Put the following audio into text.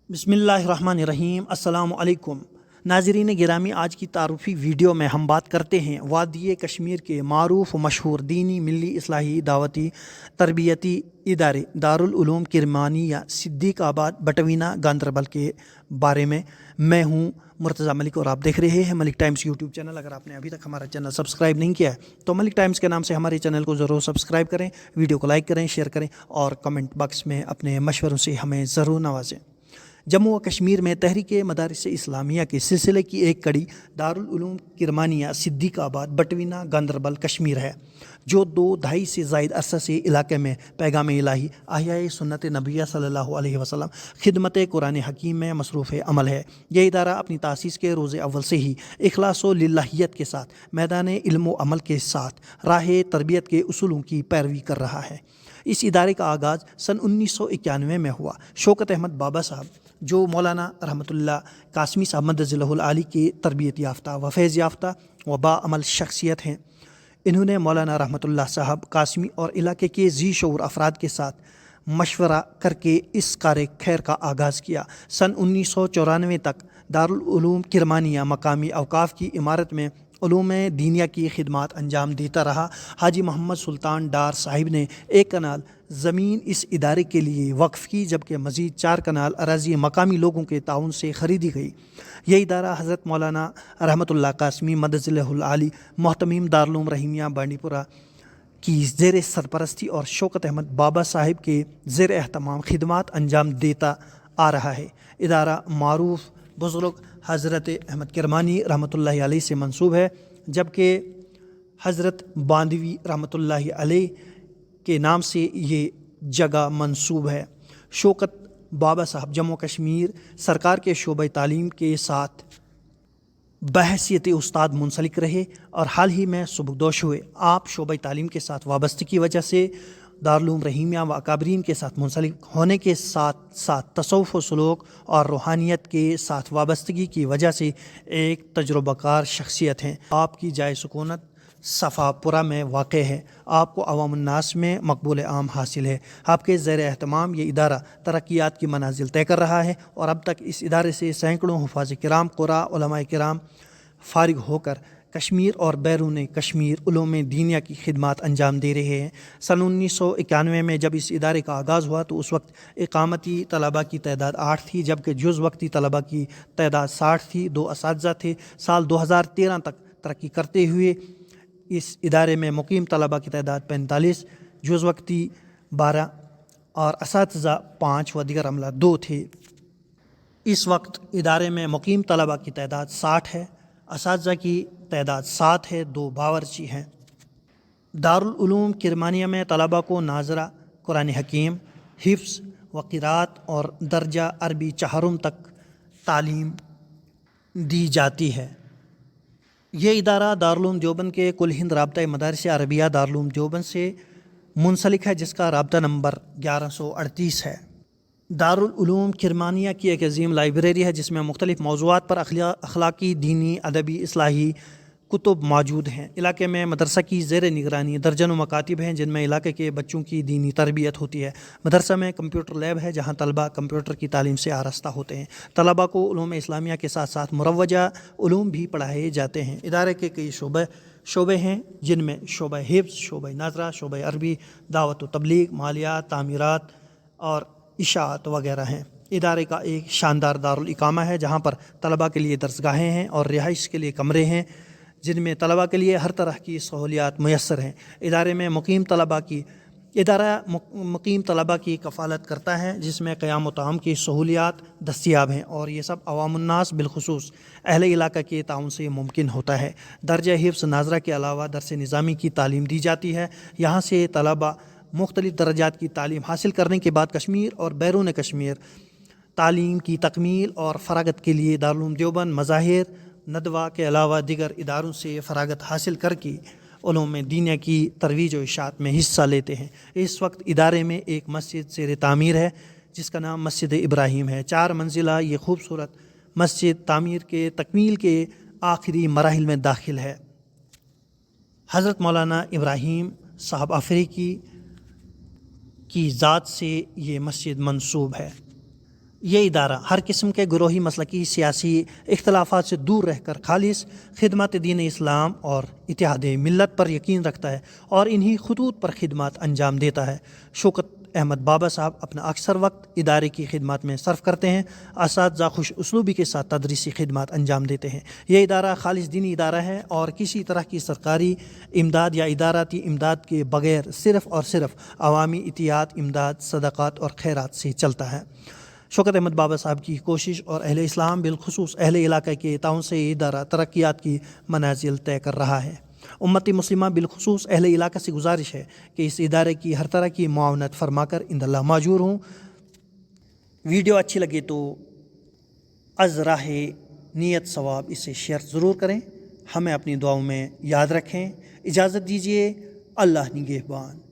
बिस्मिल्लाहिर्रहमानिर्रहीम। अस्सलाम अलैकुम नाज़रीन गिरामी, आज की तारुफ़ी वीडियो में हम बात करते हैं वादी कश्मीर के मारूफ मशहूर दीनी मिली इस्लाही दावती तरबियती इदारे दारुल उलूम किरमानिया सिद्दीक़ाबाद बटवीना गांदरबल के बारे में। मैं हूँ मुर्तज़ा मलिक और आप देख रहे हैं मलिक टाइम्स यूट्यूब चैनल। अगर आपने अभी तक हमारा चैनल सब्सक्राइब नहीं किया है तो मलिक टाइम्स के नाम से हमारे चैनल को ज़रूर सब्सक्राइब करें, वीडियो को लाइक करें, शेयर करें और कमेंट बॉक्स में अपने मशवरों से हमें ज़रूर नवाजें। जम्मू व कश्मीर में तहरीक मदारिस इस्लामिया के सिलसिले की एक कड़ी दारुल उलूम किरमानिया सिद्दीक़ाबाद बटवीना गांदरबल कश्मीर है, जो 2 दहाई से ज़ायद अरसा से इलाके में पैगाम इलाही अहयाए सुन्नत नबिय्या सल्लल्लाहु अलैहि वसल्लम खिदमत कुरान हकीम में मसरूफ़ अमल है। यह इदारा अपनी तासीस के रोज़ अव्वल से ही इखलास व लिल्लाहियत के साथ मैदान इल्म व अमल के साथ राह तरबियत के उसूलों की पैरवी कर रहा है। इस इदारे का आगाज़ सन 1991 में हुआ। शौकत अहमद बाबा साहब, जो मौलाना रहमतुल्लाह कासमी साहब मद्दज़िल्लहुल आली के तरबियत याफ्ता व फैज़ याफ्ता व बाअमल शख्सियत हैं, इन्होंने मौलाना रहमतुल्लाह साहब कासमी और इलाके के ज़ी शऊर अफराद के साथ मशवरा करके इस कार खैर का आगाज़ किया। सन 1994 तक दारुल उलूम किरमानिया मकामी अवकाफ़ की इमारत में उलूम दीनिया की खिदमत अंजाम देता रहा। हाजी मोहम्मद सुल्तान डार साहिब ने 1 कनाल ज़मीन इस इदारे के लिए वक्फ़ की, जबकि मज़ीद 4 कनाल अराज़ी मकामी लोगों के ताउन से ख़रीदी गई। यह इदारा हज़रत मौलाना रहमतुल्लाह कासमी मद्दज़िल्लहुल आली मोहतमीम दारुल उलूम रहीमिया बांडीपुरा की ज़ेर सरपरस्ती और शौकत अहमद बाबा साहिब के ज़ेर एहतमाम खिदमत अंजाम देता आ रहा है। इदारा मारूफ बुज़ुर्ग हज़रत अहमद किरमानी रहमतुल्लाहि अलैह से मंसूब है, जबकि हज़रत बांदवी रहमतुल्लाहि अलैह के नाम से ये जगह मंसूब है। शौकत बाबा साहब जम्मू कश्मीर सरकार के शोबे तालीम के साथ बहैसियत उस्ताद मुंसलिक रहे और हाल ही में सुबुकदोश हुए। आप शोबे तालीम के साथ वाबस्तगी की वजह से दारुल उलूम रहीमिया व अकाबरीन के साथ मुंसलिक होने के साथ साथ तसव्वुफ़ व सलूक और रूहानियत के साथ वाबस्तगी की वजह से एक तजुर्बाकार शख्सियत हैं। आपकी जाए सुकूनत सफ़ापुरा में वाक़ है। आपको अवामुन्नास में मकबूल आम हासिल है। आपके ज़ेर एहतमाम ये इदारा तरक्यात की मनाजिल तय कर रहा है और अब तक इस इदारे से सैकड़ों हुफ़ाज़ किराम क़ुरा उलमाए किराम फ़ारिग होकर कश्मीर और बैरून कश्मीर उलूम दीनिया की खिदमत अंजाम दे रहे हैं। सन 1991 में जब इस इदारे का आगाज़ हुआ तो उस वक्त इकामती तलबा की तादाद 8 थी, जबकि जुज़ वक्ती तलबा की तादाद 60 थी। 2 असातिज़ा थे। साल 2013 तक तरक्की करते हुए इस इदारे में मुकीम तलबा की तादाद 45, जुज़ वक्ती 12 और असातिज़ा 5 व दीगर अमला 2 थे। इस वक्त इदारे में मुकीम तलबा की तादाद 60 है, असातिज़ा की तादाद 7 है, 2 बावर्ची हैं। दारुल उलूम किरमानिया में तलबा को नाज़रा कुरान हकीम, हिफ्ज़ व क़िराअत और दर्जा अरबी चहारुम तक तालीम दी जाती है। ये इदारा दारुल उलूम देवबंद के कुल हिंद राब्ता मदारिस अरबिया दारुल उलूम देवबंद से मुंसलिक है, जिसका राब्ता नंबर 1138 है। दारुल उलूम किरमानिया की एक अजीम लाइब्रेरी है, जिसमें मुख्तलिफ़ मौज़ूआत पर अखलाकी, दीनी, अदबी, इस्लाही कुतुब मौजूद हैं। इलाके में मदरसा की ज़ेर निगरानी दर्जनों मकातिब हैं, जिनमें इलाके के बच्चों की दीनी तरबियत होती है। मदरसा में कंप्यूटर लैब है, जहाँ तलबा कंप्यूटर की तालीम से आरास्ता होते हैं। तलबा को उलूम इस्लामिया के साथ साथ मुरव्वजा उलूम भी पढ़ाए जाते हैं। इदारे के कई शोबे हैं, जिनमें शोबा हिफ्ज़, शोबा नाज़रा, शोबा अरबी, दावत व तबलीग, मालियात, तामीरात और इशाअत वगैरह हैं। इदारे का एक शानदार दारुल इकामा है, जहाँ पर तलबा के लिए दरसगाहें हैं और रिहाइश के लिए कमरे हैं, जिनमें तलबा के लिए हर तरह की सहूलियात मुयस्सर हैं। इदारे में मुकीम तलबा की कफ़ालत करता है, जिसमें क़याम व ताम की सहूलियात दस्तियाब हैं और ये सब अवामुन्नास बिलखुसूस अहले इलाका के ताउन से मुमकिन होता है। दर्जा हिफ्ज़ नाज़रा के अलावा दरस निज़ामी की तालीम दी जाती है। यहाँ से तलबा मुख्तलिफ़ दर्जात की तालीम हासिल करने के बाद कश्मीर और बैरून कश्मीर तालीम की तकमील और फ़रागत के लिए दारुल उलूम देवबंद मज़ाहिर नदवा के अलावा दीगर इदारों से फ़रागत हासिल करके उलूम दीनिया की तरवीज व इशाअत में हिस्सा लेते हैं। इस वक्त इदारे में एक मस्जिद ज़ेर तामीर है, जिसका नाम मस्जिद इब्राहीम है। 4 मंजिला ये खूबसूरत मस्जिद तामीर के तकमील के आखिरी मराहिल में दाखिल है। हज़रत मौलाना इब्राहीम साहब अफ़रीकी की ज़ात से ये मस्जिद मंसूब है। یہ ادارہ ہر قسم کے گروہی مسلکی سیاسی اختلافات سے دور رہ کر خالص خدمت دین اسلام اور اتحاد ملت پر یقین رکھتا ہے اور انہی خطوط پر خدمات انجام دیتا ہے۔ شوکت احمد بابا صاحب اپنا اکثر وقت ادارے کی خدمات میں صرف کرتے ہیں۔ اساتذہ خوش اسلوبی کے ساتھ تدریسی خدمات انجام دیتے ہیں۔ یہ ادارہ خالص دینی ادارہ ہے اور کسی طرح کی سرکاری امداد یا اداراتی امداد کے بغیر صرف اور صرف عوامی اتحاد، امداد، صدقات اور خیرات سے چلتا ہے۔ شوکت احمد بابا صاحب کی کوشش اور اہل اسلام بالخصوص اہل علاقہ کے تعاون سے یہ ادارہ ترقیات کی منازل طے کر رہا ہے۔ امت مسلمہ بالخصوص اہل علاقہ سے گزارش ہے کہ اس ادارے کی ہر طرح کی معاونت فرما کر عند اللہ ماجور ہوں۔ ویڈیو اچھی لگے تو از راہ نیت ثواب اسے شیئر ضرور کریں۔ ہمیں اپنی دعاؤں میں یاد رکھیں۔ اجازت دیجیے، اللہ نگہبان۔